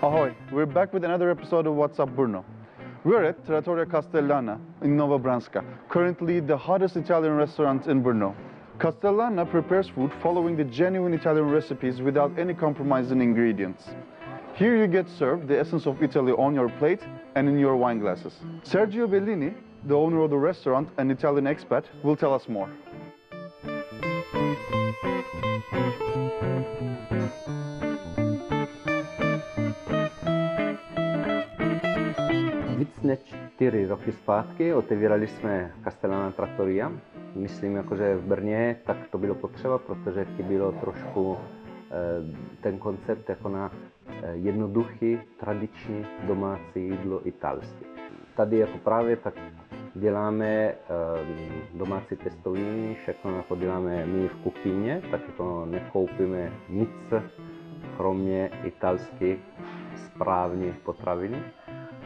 Ahoy! We're back with another episode of What's Up Brno. We're at Trattoria Castellana in Nova Branska, currently the hottest Italian restaurant in Brno. Castellana prepares food following the genuine Italian recipes without any compromise in ingredients. Here you get served the essence of Italy on your plate and in your wine glasses. Sergio Bellini, the owner of the restaurant and Italian expat, will tell us more. Víc než 4 roky zpátky otevírali jsme Castellana Trattoria. Myslím, že v Brně tak to bylo potřeba, protože chybilo trošku ten koncept jako na jednoduchý, tradiční domácí jídlo italské. Tady jako právě tak děláme domácí testoviny, všechno jako děláme my v kuchyni, tak jako nekoupíme nic, kromě italských správných potravin.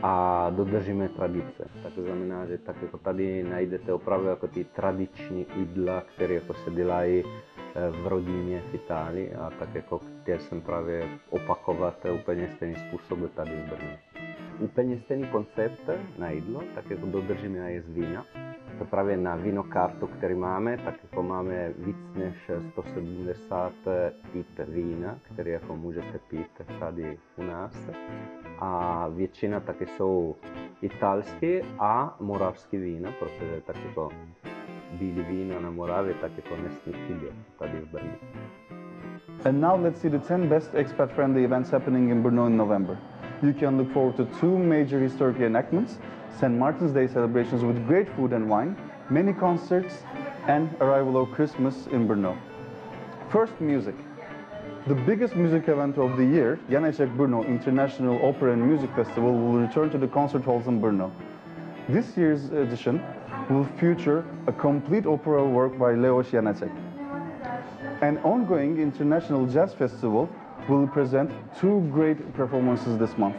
A dodržíme tradice. Tak to znamená, že tak jako tady najdete opravdu jako ty tradiční jídla, které jako se dělají v rodině v Itálii a tak jako chtěl jsem právě opakovat úplně stejný způsob tady v Brně. Úplně stejný koncept na jídlo, tak jako dodržíme i z vína. To právě na vínokartu, který máme, tak jako máme víc než 170 typ vína, které jako můžete pít tady u nás. A většina taky jsou italské a moravské vína, protože tak jako bílé vína na Moravě tak jako nesmí chybět tady v Brně. And now let's see the 10 best expat-friendly events happening in Brno in November. You can look forward to 2 major historic reenactments, St. Martin's Day celebrations with great food and wine, many concerts, and arrival of Christmas in Brno. First, music. The biggest music event of the year, Janeček Brno International Opera and Music Festival, will return to the concert halls in Brno. This year's edition will feature a complete opera work by Leos Janeček. An ongoing international jazz festival will present 2 great performances this month.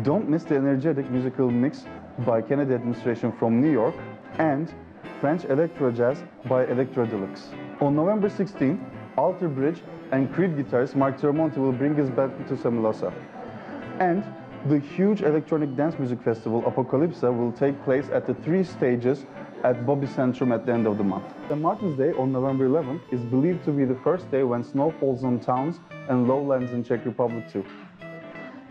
Don't miss the energetic musical mix by Kennedy Administration from New York and French Electro Jazz by Electro Deluxe. On November 16th, Alter Bridge and Creed guitarist Mark Tremonti will bring his band to Semilassa. And the huge electronic dance music festival Apocalypsa will take place at the 3 stages at Bobby Centrum at the end of the month. St. Martin's Day on November 11th is believed to be the first day when snow falls on towns and lowlands in Czech Republic too.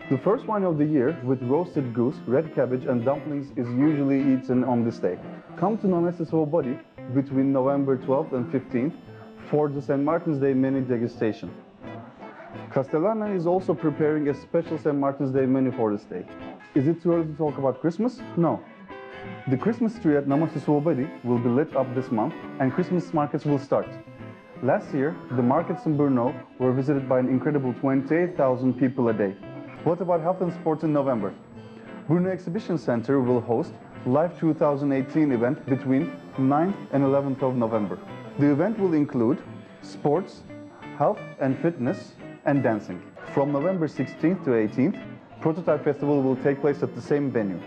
The first wine of the year with roasted goose, red cabbage and dumplings is usually eaten on this day. Come to Nonese Svobody between November 12th and 15th for the St. Martin's Day menu degustation. Castellana is also preparing a special St. Martin's Day menu for this day. Is it too early to talk about Christmas? No. The Christmas tree at Nonese Svobody will be lit up this month and Christmas markets will start. Last year, the markets in Brno were visited by an incredible 28,000 people a day. What about health and sports in November? Brno Exhibition Center will host Live 2018 event between 9th and 11th of November. The event will include sports, health and fitness, and dancing. From November 16th to 18th, Prototype Festival will take place at the same venue.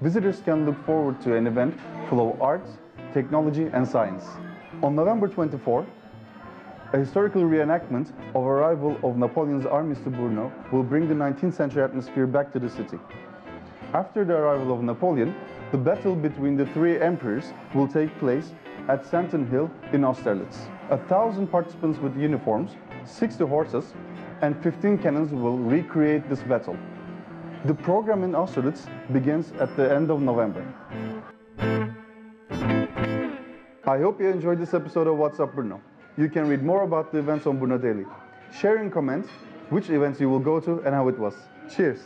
Visitors can look forward to an event full of arts, technology, and science. On November 24th, a historical reenactment of arrival of Napoleon's armies to Brno will bring the 19th century atmosphere back to the city. After the arrival of Napoleon, the battle between the 3 emperors will take place at Santon Hill in Austerlitz. 1,000 participants with uniforms, 60 horses, and 15 cannons will recreate this battle. The program in Austerlitz begins at the end of November. I hope you enjoyed this episode of What's Up Brno. You can read more about the events on Brno Daily. Share and comment which events you will go to and how it was. Cheers!